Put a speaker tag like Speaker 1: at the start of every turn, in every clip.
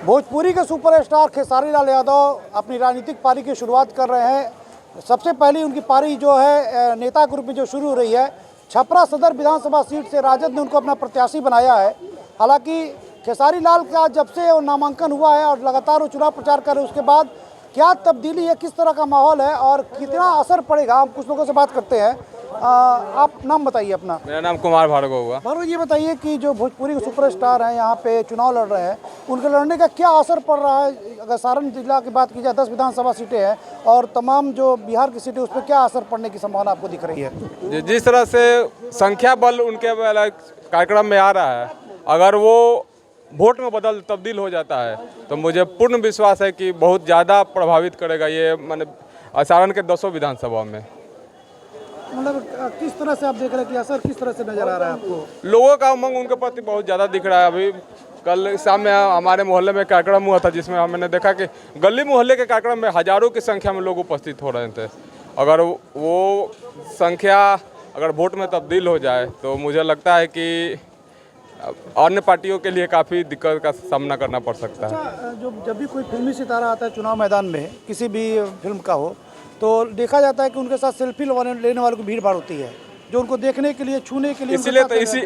Speaker 1: भोजपुरी के सुपरस्टार खेसारी लाल यादव अपनी राजनीतिक पारी की शुरुआत कर रहे हैं। सबसे पहली उनकी पारी जो है नेता ग्रुप में जो शुरू हो रही है, छपरा सदर विधानसभा सीट से राजद ने उनको अपना प्रत्याशी बनाया है। हालांकि खेसारी लाल का जब से वो नामांकन हुआ है और लगातार वो चुनाव प्रचार कर रहे हैं, उसके बाद क्या तब्दीली है, किस तरह का माहौल है और कितना असर पड़ेगा, हम कुछ लोगों से बात करते हैं। आप नाम बताइए अपना।
Speaker 2: मेरा नाम कुमार भार्गव हुआ।
Speaker 1: भार्गव, ये बताइए कि जो भोजपुरी के सुपरस्टार हैं यहाँ पे चुनाव लड़ रहे हैं, उनके लड़ने का क्या असर पड़ रहा है? अगर सारण जिला की बात की जाए, 10 विधानसभा सीटें हैं और तमाम जो बिहार की सीटें, उस पर क्या असर पड़ने की संभावना आपको दिख रही है?
Speaker 2: जिस तरह से संख्या बल उनके कार्यक्रम में आ रहा है, अगर वो वोट में तब्दील हो जाता है तो मुझे पूर्ण विश्वास है कि बहुत ज़्यादा प्रभावित करेगा ये, माने सारण के 10 विधानसभा में।
Speaker 1: मतलब किस तरह से आप देख रहे हैं कि असर किस तरह से नजर आ रहा है आपको?
Speaker 2: लोगों का उमंग उनके प्रति बहुत ज़्यादा दिख रहा है। अभी कल शाम में हमारे मोहल्ले में कार्यक्रम हुआ था, जिसमें हमने देखा कि गली मोहल्ले के कार्यक्रम में हज़ारों की संख्या में लोग उपस्थित हो रहे थे। अगर वो संख्या अगर वोट में तब्दील हो जाए तो मुझे लगता है कि अन्य पार्टियों के लिए काफ़ी दिक्कत का सामना करना पड़ सकता है।
Speaker 1: अच्छा, जब भी कोई फिल्मी सितारा आता है चुनाव मैदान में, किसी भी फिल्म का हो, तो देखा जाता है कि उनके साथ सेल्फी लेने वालों की भीड़ भाड़ होती है, जो उनको देखने के लिए, छूने के लिए।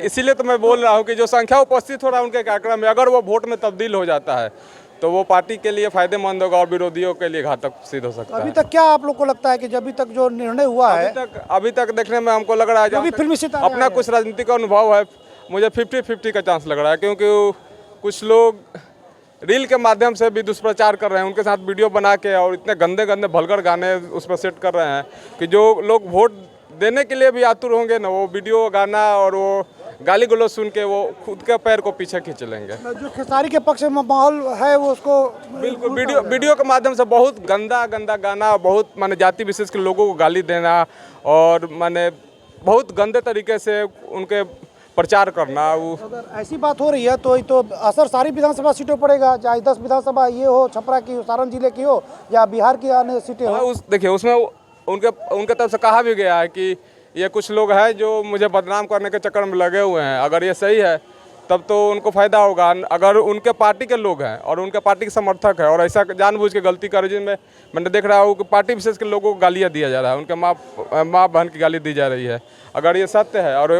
Speaker 2: इसीलिए तो मैं बोल रहा हूँ कि जो संख्या उपस्थित हो रहा है उनके कार्यक्रम में, अगर वो वोट में तब्दील हो जाता है तो वो पार्टी के लिए फायदेमंद होगा और विरोधियों के लिए घातक सिद्ध हो सकता है।
Speaker 1: अभी तक क्या आप लोग को लगता है कि जब तक जो निर्णय हुआ है,
Speaker 2: अभी तक देखने में हमको लग रहा है,
Speaker 1: अभी फिल्मी सितारा
Speaker 2: अपना कुछ राजनीतिक अनुभव है, मुझे 50-50 का चांस लग रहा है, क्योंकि कुछ लोग रील के माध्यम से भी दुष्प्रचार कर रहे हैं, उनके साथ वीडियो बना के और इतने गंदे गंदे भलगर गाने उस पर सेट कर रहे हैं कि जो लोग वोट देने के लिए भी आतुर होंगे ना, वो वीडियो गाना और वो गाली गलौज सुन के वो खुद के पैर को पीछे खींच लेंगे।
Speaker 1: जो खेसारी के पक्ष में माहौल है वो उसको
Speaker 2: बिल्कुल वीडियो के माध्यम से बहुत गंदा गाना, बहुत माने जाति विशेष के लोगों को गाली देना और माने बहुत गंदे तरीके से उनके प्रचार करना।
Speaker 1: अगर ऐसी बात हो रही है तो असर सारी विधानसभा सीटों पड़ेगा, चाहे 10 विधानसभा ये हो, छपरा की, सारण जिले की हो या बिहार की अन्य सीटें हो।
Speaker 2: देखिए, उसमें उनके तरफ से कहा भी गया है कि ये कुछ लोग हैं जो मुझे बदनाम करने के चक्कर में लगे हुए हैं। अगर ये सही है तब तो उनको फ़ायदा होगा। अगर उनके पार्टी के लोग हैं और उनके पार्टी के समर्थक है और ऐसा जानबूझ के गलती करे, जिनमें मैंने देख रहा हूँ कि पार्टी विशेष के लोगों को गालियाँ दिया जा रहा है, उनके माँ बहन की गाली दी जा रही है, अगर ये सत्य है और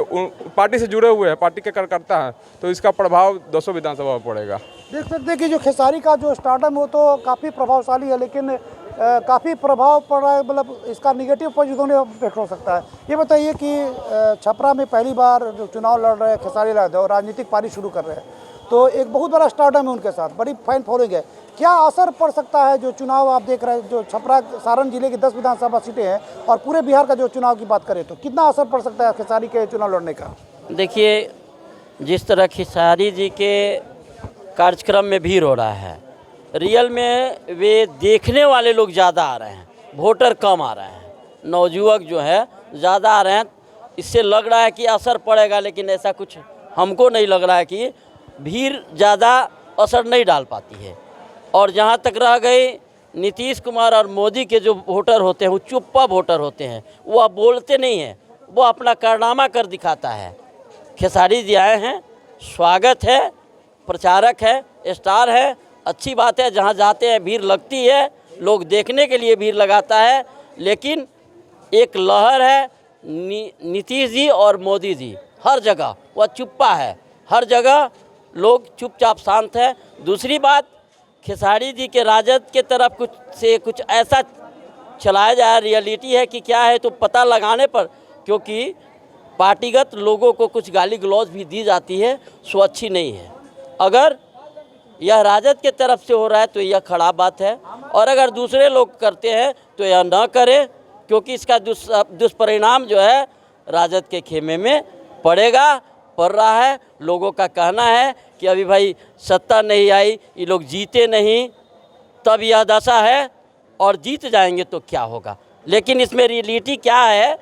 Speaker 2: पार्टी से जुड़े हुए हैं, पार्टी के कार्यकर्ता हैं, तो इसका प्रभाव 200 विधानसभा में पड़ेगा।
Speaker 1: देख सकते हैं कि जो खेसारी का जो स्टार्टअप वो तो काफ़ी प्रभावशाली है, लेकिन काफ़ी प्रभाव पड़ रहा है, मतलब इसका निगेटिव पॉइंट दोनों इफेक्ट हो सकता है। ये बताइए कि छपरा में पहली बार जो चुनाव लड़ रहे हैं खेसारी लाल यादव, राजनीतिक पारी शुरू कर रहे हैं, तो एक बहुत बड़ा स्टार्टअप है उनके साथ, बड़ी फैन फॉलोइंग है। क्या असर पड़ सकता है जो चुनाव आप देख रहे हैं, जो छपरा सारण जिले की 10 विधानसभा सीटें हैं और पूरे बिहार का जो चुनाव की बात करें, तो कितना असर पड़ सकता है खेसारी के चुनाव लड़ने का?
Speaker 3: देखिए, जिस तरह खेसारी जी के कार्यक्रम में भीड़ हो रहा है, रियल में वे देखने वाले लोग ज़्यादा आ रहे हैं, वोटर कम आ रहे हैं, नौजुवक जो है ज़्यादा आ रहे हैं। इससे लग रहा है कि असर पड़ेगा, लेकिन ऐसा कुछ हमको नहीं लग रहा है कि भीड़ ज़्यादा असर नहीं डाल पाती है। और जहाँ तक रह गई नीतीश कुमार और मोदी के जो वोटर होते हैं, वो चुप्पा वोटर होते हैं, वो अब बोलते नहीं हैं, वो अपना कारनामा कर दिखाता है। खेसारी जी आए हैं, स्वागत है, प्रचारक है, स्टार है, अच्छी बात है। जहाँ जाते हैं भीड़ लगती है, लोग देखने के लिए भीड़ लगाता है, लेकिन एक लहर है नीतीश जी और मोदी जी, हर जगह वह चुप्पा है, हर जगह लोग चुपचाप शांत है। दूसरी बात, खेसारी जी के राजद के तरफ कुछ ऐसा चलाया जाए, रियलिटी है कि क्या है तो पता लगाने पर, क्योंकि पार्टीगत लोगों को कुछ गाली गलौज भी दी जाती है, सो अच्छी नहीं है। अगर यह राजद के तरफ से हो रहा है तो यह खराब बात है, और अगर दूसरे लोग करते हैं तो यह न करें, क्योंकि इसका दुष्परिणाम जो है राजद के खेमे में पड़ रहा है। लोगों का कहना है कि अभी भाई सत्ता नहीं आई, ये लोग जीते नहीं, तब यह दशा है, और जीत जाएंगे तो क्या होगा। लेकिन इसमें रियलिटी क्या है,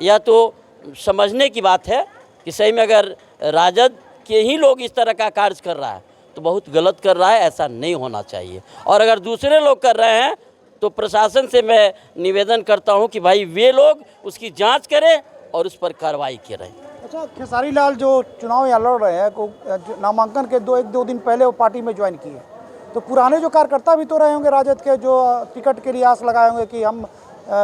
Speaker 3: यह तो समझने की बात है कि सही में अगर राजद के ही लोग इस तरह का कार्य कर रहा है तो बहुत गलत कर रहा है, ऐसा नहीं होना चाहिए। और अगर दूसरे लोग कर रहे हैं तो प्रशासन से मैं निवेदन करता हूं कि भाई वे लोग उसकी जांच करें और उस पर कार्रवाई करें।
Speaker 1: अच्छा, खेसारी लाल जो चुनाव यहाँ लड़ रहे हैं नामांकन के दो दिन पहले वो पार्टी में ज्वाइन किए, तो पुराने जो कार्यकर्ता भी तो रहे होंगे राजद के, जो टिकट के लिए आस लगाए होंगे कि हम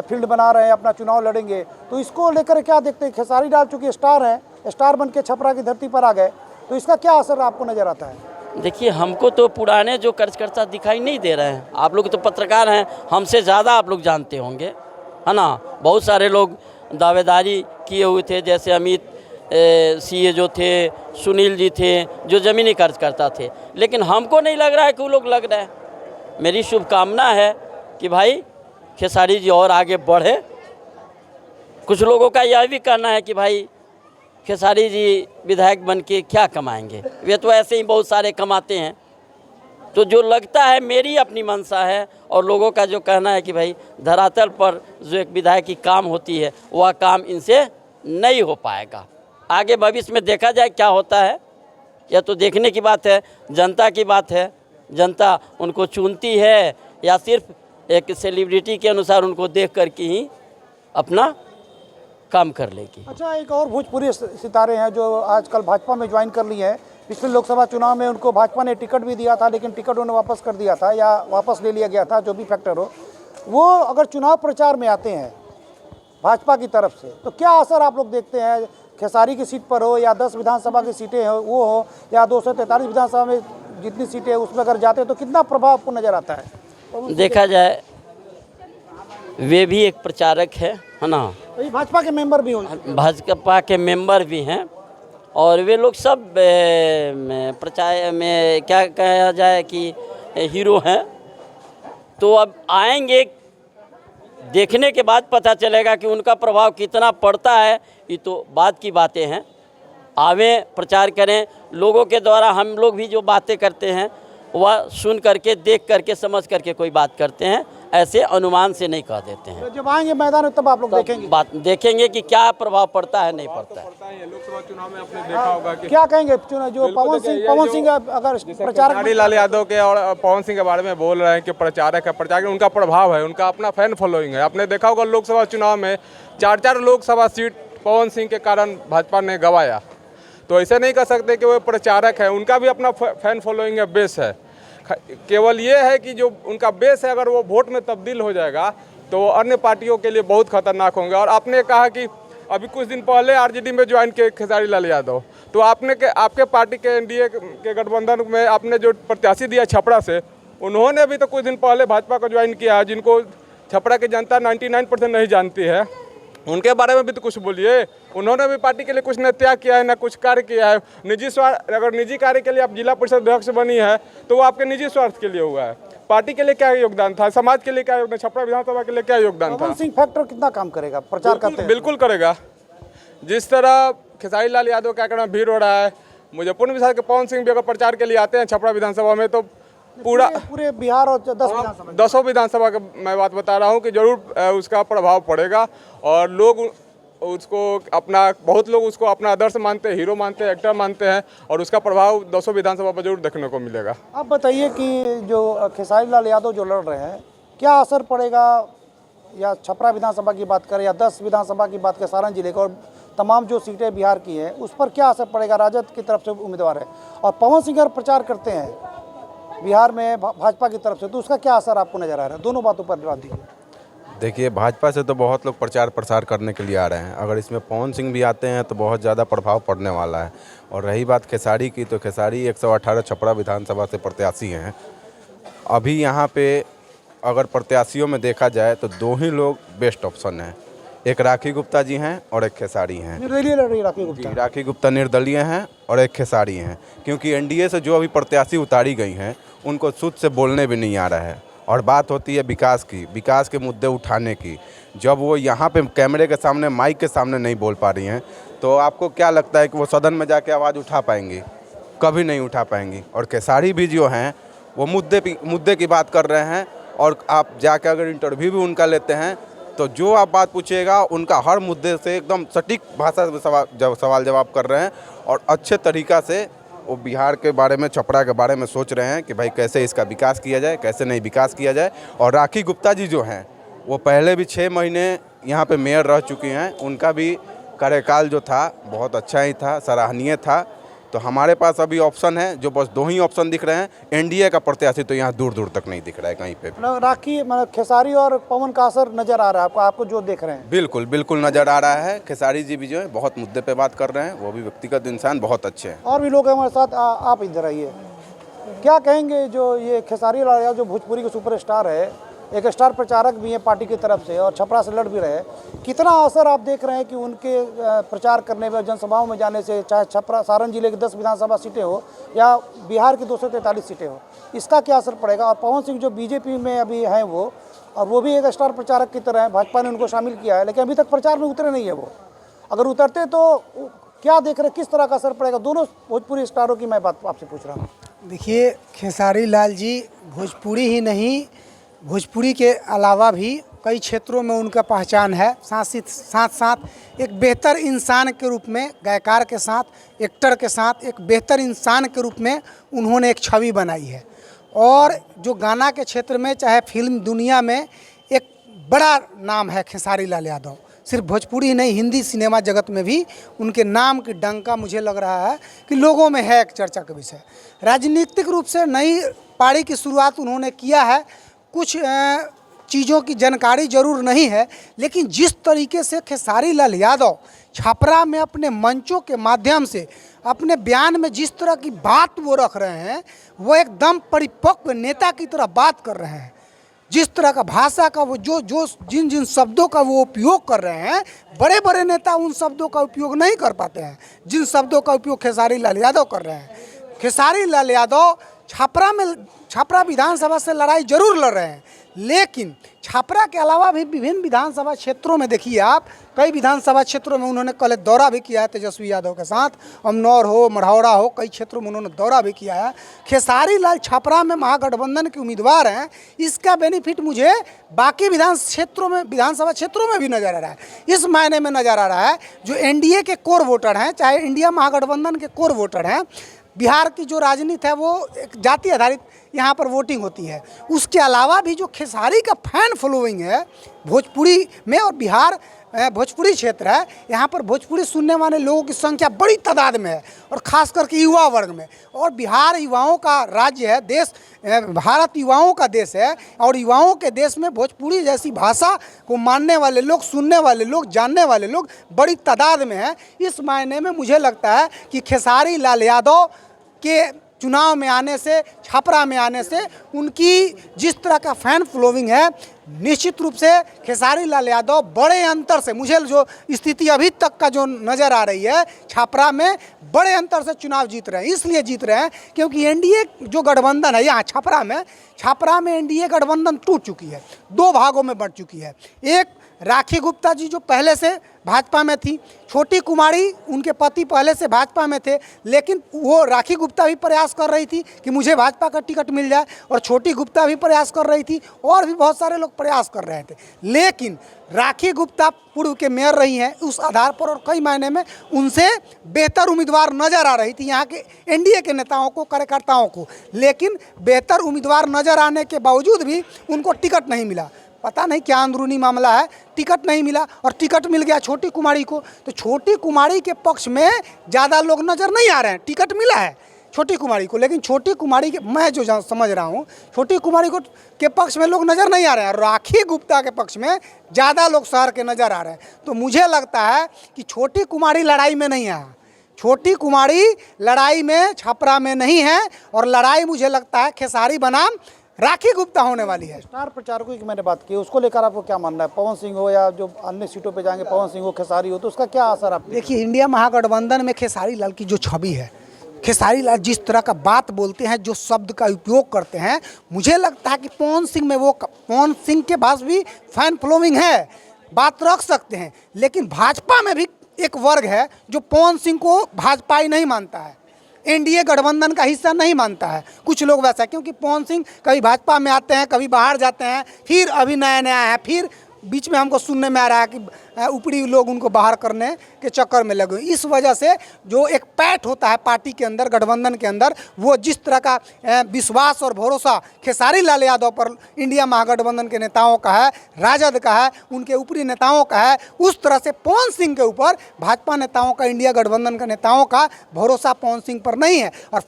Speaker 1: फील्ड बना रहे हैं, अपना चुनाव लड़ेंगे, तो इसको लेकर क्या देखते हैं? खेसारी लाल चूँकि स्टार हैं, स्टार बन के छपरा की धरती पर आ गए, तो इसका क्या असर आपको नज़र आता है?
Speaker 3: देखिए, हमको तो पुराने जो कार्यकर्ता दिखाई नहीं दे रहे हैं। आप लोग तो पत्रकार हैं, हमसे ज़्यादा आप लोग जानते होंगे, है ना। बहुत सारे लोग दावेदारी किए हुए थे, जैसे अमित सीए जो थे, सुनील जी थे, जो ज़मीनी कार्यकर्ता थे, लेकिन हमको नहीं लग रहा है कि वो लोग लग रहे हैं। मेरी शुभकामना है कि भाई खेसारी जी और आगे बढ़े। कुछ लोगों का यह भी कहना है कि भाई खेसारी जी विधायक बन के क्या कमाएंगे, वे तो ऐसे ही बहुत सारे कमाते हैं। तो जो लगता है, मेरी अपनी मंशा है और लोगों का जो कहना है कि भाई धरातल पर जो एक विधायक की काम होती है, वह काम इनसे नहीं हो पाएगा। आगे भविष्य में देखा जाए क्या होता है, यह तो देखने की बात है, जनता की बात है। जनता उनको चुनती है या सिर्फ एक सेलिब्रिटी के अनुसार उनको देख कर के ही अपना काम कर लेगी।
Speaker 1: अच्छा, एक और भोजपुरी सितारे हैं जो आजकल भाजपा में ज्वाइन कर लिए हैं। पिछले लोकसभा चुनाव में उनको भाजपा ने टिकट भी दिया था, लेकिन टिकट उन्हें वापस कर दिया था या वापस ले लिया गया था, जो भी फैक्टर हो। वो अगर चुनाव प्रचार में आते हैं भाजपा की तरफ से, तो क्या असर आप लोग देखते हैं? खेसारी की सीट पर हो या 10 विधानसभा की सीटें हो वो हो, या 243 विधानसभा में जितनी सीटें उसमें अगर जाते हैं तो कितना प्रभाव आपको नज़र आता है?
Speaker 3: देखा जाए, वे भी एक प्रचारक है ना।
Speaker 1: तो भाजपा के मेंबर भी हो,
Speaker 3: भाजपा के मेंबर भी हैं, और वे लोग सब प्रचार में क्या कहा जाए कि हीरो हैं। तो अब आएंगे, देखने के बाद पता चलेगा कि उनका प्रभाव कितना पड़ता है। ये तो बात की बातें हैं। आवें, प्रचार करें। लोगों के द्वारा हम लोग भी जो बातें करते हैं वह सुन करके, देख करके, समझ करके कोई बात करते हैं, ऐसे अनुमान से नहीं कह देते हैं।
Speaker 1: तो जब आएंगे मैदान में तब आप लोग देखेंगे,
Speaker 3: बात देखेंगे कि क्या प्रभाव पड़ता है, नहीं पड़ता है।
Speaker 2: लोकसभा चुनाव में आपने देखा होगा कि
Speaker 1: क्या कहेंगे जो पवन सिंह अगर प्रचारक
Speaker 2: खेसारी लाल यादव के और पवन सिंह के बारे में बोल रहे हैं कि प्रचारक है, प्रचारक उनका प्रभाव है, उनका अपना फैन फॉलोइंग है। आपने देखा होगा लोकसभा चुनाव में 4 लोकसभा सीट पवन सिंह के कारण भाजपा ने गंवाया। तो ऐसे नहीं कह सकते कि वो प्रचारक है, उनका भी अपना फैन फॉलोइंग है, बेस है। केवल ये है कि जो उनका बेस है, अगर वो वोट में तब्दील हो जाएगा तो अन्य पार्टियों के लिए बहुत खतरनाक होंगे। और आपने कहा कि अभी कुछ दिन पहले आरजेडी में ज्वाइन किए खेसारी लाल यादव, तो आपके पार्टी के एनडीए के गठबंधन में आपने जो प्रत्याशी दिया छपरा से, उन्होंने भी तो कुछ दिन पहले भाजपा को ज्वाइन किया है, जिनको छपरा की जनता 99% नहीं जानती है। उनके बारे में भी तो कुछ बोलिए। उन्होंने भी पार्टी के लिए कुछ न त्याग किया है, न कुछ कार्य किया है। निजी स्वार्थ, अगर निजी कार्य के लिए आप जिला परिषद अध्यक्ष बनी है तो वो आपके निजी स्वार्थ के लिए हुआ है। पार्टी के लिए क्या योगदान था, समाज के लिए क्या योगदान, छपरा विधानसभा के लिए क्या योगदान था?
Speaker 1: पवन सिंह फैक्टर कितना काम करेगा प्रचार करते हैं?
Speaker 2: बिल्कुल करेगा। जिस तरह खेसारी लाल यादव क्या करना भीड़ हो रहा है, मुजफ्फरपुर विधानसभा के पवन सिंह भी अगर प्रचार के लिए आते हैं छपरा विधानसभा में, तो पूरे बिहार और 10 विधानसभा का मैं बात बता रहा हूँ कि जरूर उसका प्रभाव पड़ेगा। और लोग उसको बहुत लोग उसको अपना आदर्श मानते हैं, हीरो मानते हैं, एक्टर मानते हैं, और उसका प्रभाव 200 विधानसभा पर जरूर देखने को मिलेगा।
Speaker 1: आप बताइए कि जो खेसारी लाल यादव जो लड़ रहे हैं, क्या असर पड़ेगा, या छपरा विधानसभा की बात करें या 10 विधानसभा की बात करें, सारण जिले को, और तमाम जो सीटें बिहार की हैं, उस पर क्या असर पड़ेगा? राजद की तरफ से उम्मीदवार है और पवन सिंह अगर प्रचार करते हैं बिहार में भाजपा की तरफ से, तो उसका क्या असर आपको नज़र आ रहा है? दोनों बातों पर जवाब दीजिए।
Speaker 4: देखिए, भाजपा से तो बहुत लोग प्रचार प्रसार करने के लिए आ रहे हैं। अगर इसमें पवन सिंह भी आते हैं तो बहुत ज़्यादा प्रभाव पड़ने वाला है। और रही बात खेसारी की, तो खेसारी 118 छपरा विधानसभा से प्रत्याशी हैं। अभी यहाँ पे अगर प्रत्याशियों में देखा जाए तो 2 ही लोग बेस्ट ऑप्शन हैं, एक राखी गुप्ता जी हैं और एक खेसारी हैं।
Speaker 1: निर्दलीय लड़ रही राखी गुप्ता।
Speaker 4: राखी गुप्ता निर्दलीय हैं और एक खेसारी हैं, क्योंकि एनडीए से जो अभी प्रत्याशी उतारी गई हैं उनको शुद्ध से बोलने भी नहीं आ रहा है। और बात होती है विकास की, विकास के मुद्दे उठाने की, जब वो यहाँ पे कैमरे के सामने, माइक के सामने नहीं बोल पा रही हैं, तो आपको क्या लगता है कि वो सदन में जाके आवाज़ उठा पाएंगी? कभी नहीं उठा पाएंगी। और खेसारी भी जो हैं वो मुद्दे की बात कर रहे हैं, और आप जाकर अगर इंटरव्यू भी उनका लेते हैं तो जो आप बात पूछिएगा उनका हर मुद्दे से एकदम सटीक भाषा में सवाल जवाब कर रहे हैं, और अच्छे तरीक़ा से वो बिहार के बारे में, छपरा के बारे में सोच रहे हैं कि भाई कैसे इसका विकास किया जाए, कैसे नहीं विकास किया जाए। और राखी गुप्ता जी जो हैं वो पहले भी 6 महीने यहाँ पे मेयर रह चुकी हैं, उनका भी कार्यकाल जो था बहुत अच्छा ही था, सराहनीय था। तो हमारे पास अभी ऑप्शन है, जो बस 2 ही ऑप्शन दिख रहे हैं। एनडीए का प्रत्याशी तो यहाँ दूर दूर तक नहीं दिख रहा है कहीं पे भी।
Speaker 1: मतलब राखी मतलब खेसारी और पवन का असर नजर आ रहा है आपको जो देख रहे हैं?
Speaker 4: बिल्कुल बिल्कुल नज़र आ रहा है। खेसारी जी भी जो है बहुत मुद्दे पे बात कर रहे हैं, वो भी व्यक्तिगत इंसान बहुत अच्छे हैं।
Speaker 1: और भी लोग हैं हमारे साथ। आप इधर आइए। क्या कहेंगे जो ये खेसारी लाल यादव जो भोजपुरी के सुपरस्टार है, एक स्टार प्रचारक भी हैं पार्टी की तरफ से और छपरा से लड़ भी रहे हैं, कितना असर आप देख रहे हैं कि उनके प्रचार करने में, जनसभाओं में जाने से, चाहे छपरा सारण जिले की 10 विधानसभा सीटें हो या बिहार की 243 सीटें हो, इसका क्या असर पड़ेगा? और पवन सिंह जो बीजेपी में अभी हैं वो भी एक स्टार प्रचारक की तरह है, भाजपा ने उनको शामिल किया है, लेकिन अभी तक प्रचार में उतरे नहीं है वो। अगर उतरते तो क्या देख रहे, किस तरह का असर पड़ेगा? दोनों भोजपुरी स्टारों की मैं बात आपसे पूछ रहा हूँ।
Speaker 5: देखिए, खेसारी लाल जी भोजपुरी ही नहीं, भोजपुरी के अलावा भी कई क्षेत्रों में उनका पहचान है। साथ साथ एक बेहतर इंसान के रूप में, गायकार के साथ, एक्टर के साथ एक बेहतर इंसान के रूप में उन्होंने एक छवि बनाई है। और जो गाना के क्षेत्र में, चाहे फिल्म दुनिया में एक बड़ा नाम है खेसारी लाल यादव। सिर्फ भोजपुरी ही नहीं, हिंदी सिनेमा जगत में भी उनके नाम की डंका मुझे लग रहा है कि लोगों में है एक चर्चा का विषय। राजनीतिक रूप से नई पारी की शुरुआत उन्होंने किया है। कुछ चीज़ों की जानकारी जरूर नहीं है, लेकिन जिस तरीके से खेसारी लाल यादव छपरा में अपने मंचों के माध्यम से अपने बयान में जिस तरह की बात वो रख रहे हैं, वो एकदम परिपक्व नेता की तरह बात कर रहे हैं। जिस तरह का भाषा का वो जिन जिन शब्दों का वो उपयोग कर रहे हैं, बड़े बड़े नेता उन शब्दों का उपयोग नहीं कर पाते हैं जिन शब्दों का उपयोग खेसारी लाल यादव कर रहे हैं। खेसारी लाल यादव छपरा विधानसभा से लड़ाई जरूर लड़ रहे हैं, लेकिन छपरा के अलावा भी विभिन्न विधानसभा क्षेत्रों में देखिए आप, कई विधानसभा क्षेत्रों में उन्होंने कल दौरा भी किया है तेजस्वी यादव के साथ। अमनौर हो, मढ़ौरा हो, कई क्षेत्रों में उन्होंने दौरा भी किया है। खेसारी लाल छपरा में महागठबंधन के उम्मीदवार हैं, इसका बेनिफिट मुझे बाकी विधानसभा क्षेत्रों में भी नज़र आ रहा है। इस मायने में नज़र आ रहा है, जो एनडीए के कोर वोटर हैं, चाहे इंडिया महागठबंधन के कोर वोटर हैं, बिहार की जो राजनीति है वो एक जाति आधारित यहाँ पर वोटिंग होती है। उसके अलावा भी जो खेसारी का फैन फॉलोइंग है भोजपुरी में, और बिहार भोजपुरी क्षेत्र है, यहाँ पर भोजपुरी सुनने वाले लोगों की संख्या बड़ी तादाद में है, और ख़ास करके युवा वर्ग में। और बिहार युवाओं का राज्य है, देश भारत युवाओं का देश है, और युवाओं के देश में भोजपुरी जैसी भाषा को मानने वाले लोग, सुनने वाले लोग, जानने वाले लोग बड़ी तादाद में हैं। इस मायने में मुझे लगता है कि खेसारी लाल यादव के चुनाव में आने से, छपरा में आने से, उनकी जिस तरह का फैन फॉलोइंग है, निश्चित रूप से खेसारी लाल यादव बड़े अंतर से, मुझे जो स्थिति अभी तक का जो नज़र आ रही है, छपरा में बड़े अंतर से चुनाव जीत रहे हैं। इसलिए जीत रहे हैं क्योंकि एनडीए जो गठबंधन है यहाँ छपरा में एनडीए गठबंधन टूट चुकी है, 2 भागों में बढ़ चुकी है। एक राखी गुप्ता जी जो पहले से भाजपा में थी, छोटी कुमारी उनके पति पहले से भाजपा में थे, लेकिन वो राखी गुप्ता भी प्रयास कर रही थी कि मुझे भाजपा का टिकट मिल जाए, और छोटी गुप्ता भी प्रयास कर रही थी, और भी बहुत सारे लोग प्रयास कर रहे थे। लेकिन राखी गुप्ता पूर्व के मेयर रही हैं, उस आधार पर और कई मायने में उनसे बेहतर उम्मीदवार नज़र आ रही थी यहाँ के एनडीए के नेताओं को, कार्यकर्ताओं को। लेकिन बेहतर उम्मीदवार नज़र आने के बावजूद भी उनको टिकट नहीं मिला। पता नहीं क्या अंदरूनी मामला है, टिकट नहीं मिला, और टिकट मिल गया छोटी कुमारी को। तो छोटी कुमारी के पक्ष में ज़्यादा लोग नज़र नहीं आ रहे हैं। टिकट मिला है छोटी कुमारी को, लेकिन छोटी कुमारी के, मैं जो समझ रहा हूँ, छोटी कुमारी को के पक्ष में लोग नज़र नहीं आ रहे हैं। राखी गुप्ता के पक्ष में ज़्यादा लोग शहर के नज़र आ रहे हैं। तो मुझे लगता है कि छोटी कुमारी लड़ाई में नहीं है, छोटी कुमारी लड़ाई में छपरा में नहीं है, और लड़ाई मुझे लगता है खेसारी बनाम राखी गुप्ता होने वाली है।
Speaker 1: स्टार प्रचारकों की मैंने बात की, उसको लेकर आपको क्या मानना है? पवन सिंह हो या जो अन्य सीटों पे जाएंगे, पवन सिंह हो, खेसारी हो, तो उसका क्या असर आप
Speaker 5: देखिए, इंडिया महागठबंधन में खेसारी लाल की जो छवि है, खेसारी लाल जिस तरह का बात बोलते हैं, जो शब्द का उपयोग करते हैं, मुझे लगता है कि पवन सिंह के पास भी फैन फॉलोइंग है, बात रख सकते हैं। लेकिन भाजपा में भी एक वर्ग है जो पवन सिंह को भाजपाई नहीं मानता है, एनडीए गठबंधन का हिस्सा नहीं मानता है। कुछ लोग वैसा है, क्योंकि पवन सिंह कभी भाजपा में आते हैं, कभी बाहर जाते हैं, फिर अभी नया है, फिर बीच में हमको सुनने में आ रहा है कि ऊपरी लोग उनको बाहर करने के चक्कर में लगे। इस वजह से जो एक पैठ होता है पार्टी के अंदर, गठबंधन के अंदर, वो जिस तरह का विश्वास और भरोसा खेसारी लाल यादव पर इंडिया महागठबंधन के नेताओं का है, राजद का है, उनके ऊपरी नेताओं का है, उस तरह से पवन सिंह के ऊपर भाजपा नेताओं का, इंडिया गठबंधन के नेताओं का भरोसा पवन सिंह पर नहीं है। और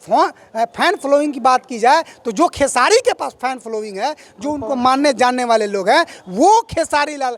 Speaker 5: फैन फॉलोइंग की बात की जाए तो जो खेसारी के पास फैन फॉलोइंग है, जो उनको मानने जानने वाले लोग हैं, वो खेसारी लाल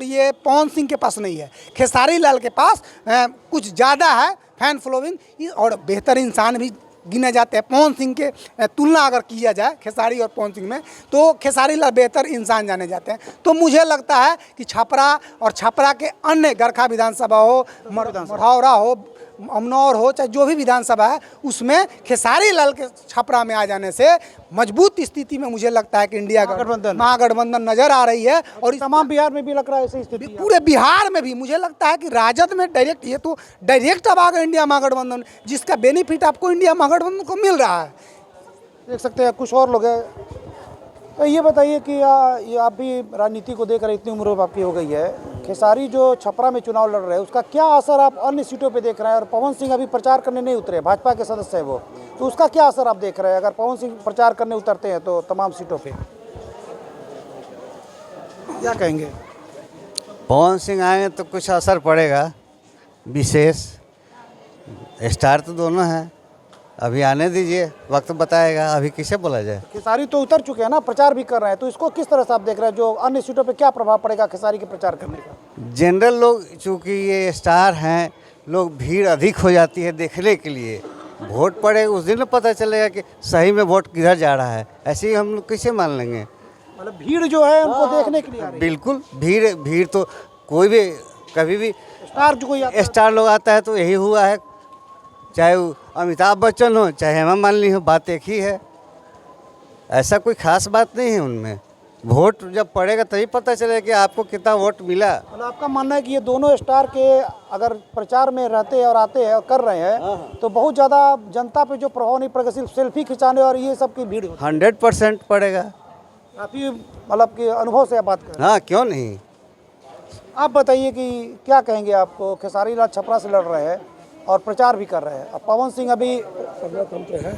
Speaker 5: ये पवन सिंह के पास नहीं है। खेसारी लाल के पास कुछ ज़्यादा है फैन फॉलोइंग, और बेहतर इंसान भी गिने जाते हैं। पवन सिंह के तुलना अगर किया जाए खेसारी और पवन सिंह में, तो खेसारी लाल बेहतर इंसान जाने जाते हैं। तो मुझे लगता है कि छपरा और छपरा के अन्य गरखा विधानसभा हो, मढ़ौरा हो, अमनौर हो, चाहे जो भी विधानसभा है, उसमें खेसारी लाल के छपरा में आ जाने से मजबूत स्थिति में मुझे लगता है कि इंडिया महागठबंधन नजर आ रही है। और इस
Speaker 1: तमाम बिहार में भी लग रहा है ऐसी स्थिति है।
Speaker 5: पूरे बिहार में भी मुझे लगता है कि राजद में डायरेक्ट, ये तो डायरेक्ट अब आ गया इंडिया महागठबंधन, जिसका बेनिफिट आपको इंडिया महागठबंधन को मिल रहा है।
Speaker 1: देख सकते हैं कुछ और लोग हैं। तो ये बताइए कि ये आप भी राजनीति को देख रहे, इतनी उम्र आपकी हो गई है, खेसारी जो छपरा में चुनाव लड़ रहे हैं उसका क्या असर आप अन्य सीटों पे देख रहे हैं? और पवन सिंह अभी प्रचार करने नहीं उतरे, भाजपा के सदस्य है वो, तो उसका क्या असर आप देख रहे हैं अगर पवन सिंह प्रचार करने उतरते हैं तो तमाम सीटों पे? क्या कहेंगे?
Speaker 6: पवन सिंह आएंगे तो कुछ असर पड़ेगा विशेष। स्टार तो दोनों हैं, अभी आने दीजिए, वक्त बताएगा, अभी किसे बोला जाए।
Speaker 1: खेसारी तो उतर चुके हैं ना, प्रचार भी कर रहे हैं, तो इसको किस तरह से आप देख रहे हैं? जो अन्य सीटों पे क्या प्रभाव पड़ेगा खेसारी के प्रचार करने का?
Speaker 6: जनरल लोग, चूँकि ये स्टार हैं, लोग भीड़ अधिक हो जाती है देखने के लिए। वोट पड़ेगा उस दिन पता चलेगा कि सही में वोट किधर जा रहा है। ऐसे ही हम लोग कैसे मान लेंगे?
Speaker 1: मतलब भीड़ जो है उनको देखने के लिए आ रही है।
Speaker 6: बिल्कुल, भीड़ तो कोई भी कभी भी
Speaker 1: स्टार जो कोई आता है,
Speaker 6: स्टार लोग आता है तो यही हुआ है, चाहे वो अमिताभ बच्चन हो चाहे हेमा मालिनी हो, बात एक ही है। ऐसा कोई खास बात नहीं है उनमें। वोट जब पड़ेगा तभी पता चलेगा कि आपको कितना वोट मिला।
Speaker 1: मतलब आपका मानना है कि ये दोनों स्टार के अगर प्रचार में रहते हैं और आते हैं और कर रहे हैं तो बहुत ज़्यादा जनता पे जो प्रभाव नहीं पड़ेगा, सिर्फ सेल्फी खिंचाने और ये सब की भीड़ होती है?
Speaker 6: 100% पड़ेगा।
Speaker 1: काफ़ी मतलब कि अनुभव से आप बात कर रहे
Speaker 6: हाँ, क्यों नहीं।
Speaker 1: हैं। आप बताइए कि क्या कहेंगे आपको? खेसारी लाल छपरा से लड़ रहे हैं और प्रचार भी कर रहे हैं, अब पवन सिंह अभी
Speaker 7: प्रजातंत्र है,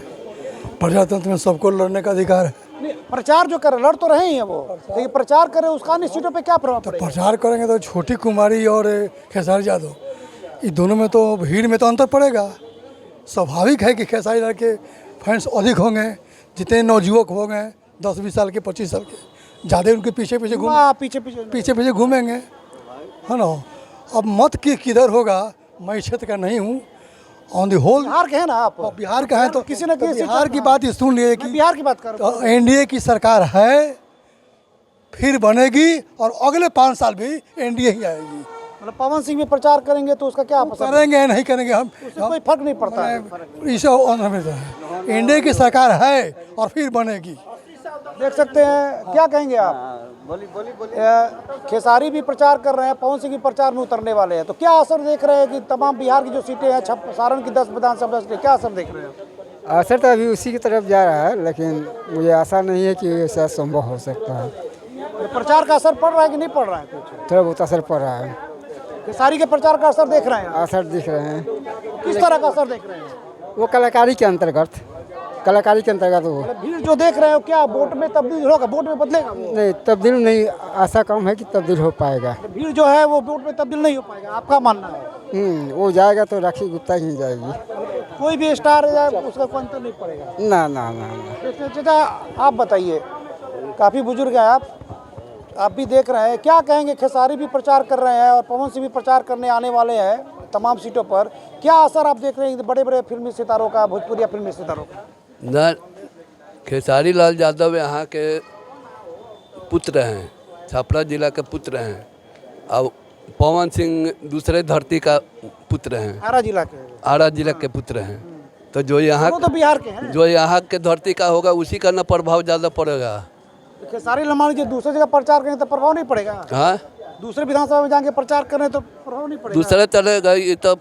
Speaker 7: प्रजातंत्र में सबको लड़ने का अधिकार है।
Speaker 1: प्रचार जो कर लड़ तो रहे ही हैं वो, लेकिन प्रचार करे उसका अन्य सीटों पे क्या प्रभाव
Speaker 7: तो
Speaker 1: पड़ेगा?
Speaker 7: प्रचार करेंगे तो छोटी कुमारी और खेसारी यादव, ये दोनों में तो भीड़ में तो अंतर पड़ेगा। स्वाभाविक है कि खेसारी लाल के फैंस अधिक होंगे, जितने नवयुवक होंगे 10-20 साल के, 25 साल के, ज़्यादा उनके पीछे पीछे घूमेंगे, है ना। अब मत किधर होगा, मैं इस क्षेत्र का नहीं हूँ, ऑन द होल
Speaker 1: बिहार के हैं ना आप?
Speaker 7: बिहार का है तो
Speaker 1: किसी न किसी
Speaker 7: बिहार की बात सुन लिए कि
Speaker 1: बिहार की बात कर रहा हूं।
Speaker 7: तो एनडीए की सरकार है, फिर बनेगी, और अगले 5 साल भी एनडीए ही आएगी।
Speaker 1: मतलब पवन सिंह भी प्रचार करेंगे तो उसका क्या असर?
Speaker 7: करेंगे नहीं करेंगे हम,
Speaker 1: उससे कोई फर्क नहीं पड़ता है।
Speaker 7: एनडीए की सरकार है और फिर बनेगी।
Speaker 1: देख सकते हैं, क्या कहेंगे आप? खेसारी भी प्रचार कर रहे हैं, पवन सिंह भी प्रचार में उतरने वाले हैं, तो क्या असर देख रहे हैं कि तमाम बिहार की जो सीटें हैं, सारण की 10 विधानसभा सीटें, क्या असर देख रहे हैं?
Speaker 8: असर तो अभी उसी की तरफ जा रहा है, लेकिन मुझे आशा नहीं है कि ऐसा संभव हो सकता है।
Speaker 1: प्रचार का असर पड़ रहा है कि नहीं पड़ रहा है? कुछ
Speaker 8: थोड़ा बहुत असर पड़ रहा है।
Speaker 1: खेसारी के प्रचार का असर देख रहे हैं?
Speaker 8: असर दिख रहे हैं।
Speaker 1: किस तरह का असर देख रहे हैं?
Speaker 8: वो कलाकारी के अंतर्गत वो
Speaker 1: भीड़ जो देख रहे हो, क्या वोट में तब्दील होगा? वोट में बदलेगा वो?
Speaker 8: नहीं, तब्दील नहीं, आशा कम है कि तब्दील हो पाएगा।
Speaker 1: भीड़ जो है वो वोट में तब्दील नहीं हो पाएगा, आपका मानना है?
Speaker 8: वो जाएगा तो राखी गुप्ता ही जाएगी।
Speaker 1: कोई भी स्टार जाए उसका कोई अंतर नहीं पड़ेगा?
Speaker 8: ना ना ना ना।
Speaker 1: चाचा आप बताइए, काफ़ी बुजुर्ग हैं आप भी देख रहे हैं, क्या कहेंगे? खेसारी भी प्रचार कर रहे हैं और पवन सिंह भी प्रचार करने आने वाले हैं तमाम सीटों पर, क्या असर आप देख रहे हैं बड़े बड़े फिल्मी सितारों का, भोजपुरी फिल्मी सितारों का?
Speaker 9: न खेसारी लाल यादव यहाँ के पुत्र हैं, छपरा जिला के पुत्र हैं, और पवन सिंह दूसरे धरती का पुत्र हैं,
Speaker 1: आरा जिला के
Speaker 9: पुत्र हैं। तो जो यहाँ
Speaker 1: तो बिहार के हैं,
Speaker 9: जो यहाँ के धरती का होगा उसी का न प्रभाव ज़्यादा पड़ेगा।
Speaker 1: खेसारी लाल मान लीजिए दूसरे जगह प्रचार करें तो प्रभाव नहीं पड़ेगा?
Speaker 9: हाँ,
Speaker 1: दूसरे विधानसभा में जाके प्रचार करें तो प्रभाव नहीं पड़ेगा?
Speaker 9: दूसरे चलेगा, ये तो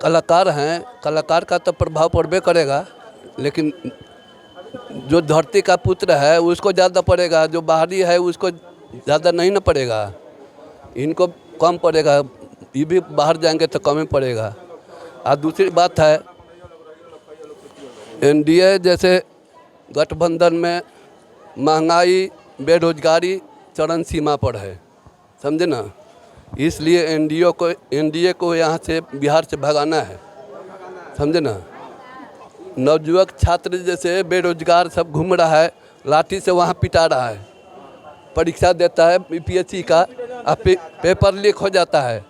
Speaker 9: कलाकार हैं, कलाकार का तो प्रभाव पड़बे करेगा, लेकिन जो धरती का पुत्र है उसको ज़्यादा पड़ेगा, जो बाहरी है उसको ज़्यादा नहीं न पड़ेगा। इनको कम पड़ेगा, ये भी बाहर जाएंगे तो कम ही पड़ेगा। और दूसरी बात है, एनडीए जैसे गठबंधन में महंगाई, बेरोजगारी चरम सीमा पर है, समझे ना। इसलिए एनडीए को यहाँ से बिहार से भगाना है, समझे ना। नवयुवक छात्र जैसे बेरोजगार सब घूम रहा है, लाठी से वहाँ पिटा रहा है, परीक्षा देता है बीपीएससी का, अब पेपर लीक हो जाता है।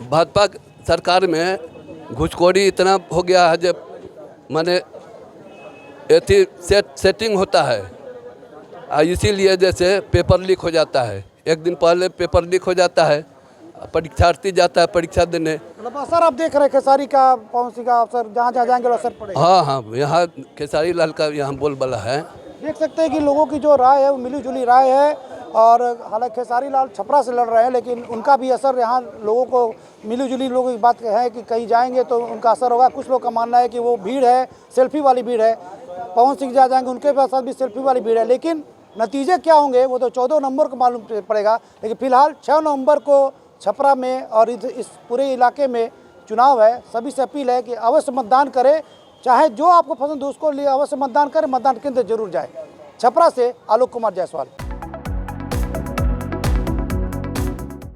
Speaker 9: भाजपा सरकार में घुसखोरी इतना हो गया है, जब माने एथी सेटिंग होता है, इसीलिए जैसे पेपर लीक हो जाता है। एक दिन पहले पेपर लीक हो जाता है, परीक्षार्थी जाता है परीक्षा देने।
Speaker 1: मतलब असर आप देख रहे हैं खेसारी का, पवन सिंह का असर, जहाँ जहाँ जाएंगे असर पड़ेगा।
Speaker 9: हाँ हाँ, यहाँ खेसारी लाल का यहाँ बोलबाला है।
Speaker 1: देख सकते हैं कि लोगों की जो राय है वो मिली जुली राय है, और हालांकि खेसारी लाल छपरा से लड़ रहे हैं, लेकिन उनका भी असर यहाँ लोगों को, मिली जुली लोगों की बात है कि कहीं जाएंगे तो उनका असर होगा। कुछ लोग का मानना है कि वो भीड़ है, सेल्फी वाली भीड़ है, पवन सिंह जहाँ जाएंगे उनके पास भी सेल्फी वाली भीड़ है। लेकिन नतीजे क्या होंगे वो तो 14 नवंबर को मालूम पड़ेगा। लेकिन फिलहाल 6 नवंबर को छपरा में और इस पूरे इलाके में चुनाव है। सभी से अपील है कि अवश्य मतदान करें, चाहे जो आपको पसंद हो उसको लिए अवश्य मतदान करें, मतदान केंद्र जरूर जाए। छपरा से आलोक कुमार जायसवाल।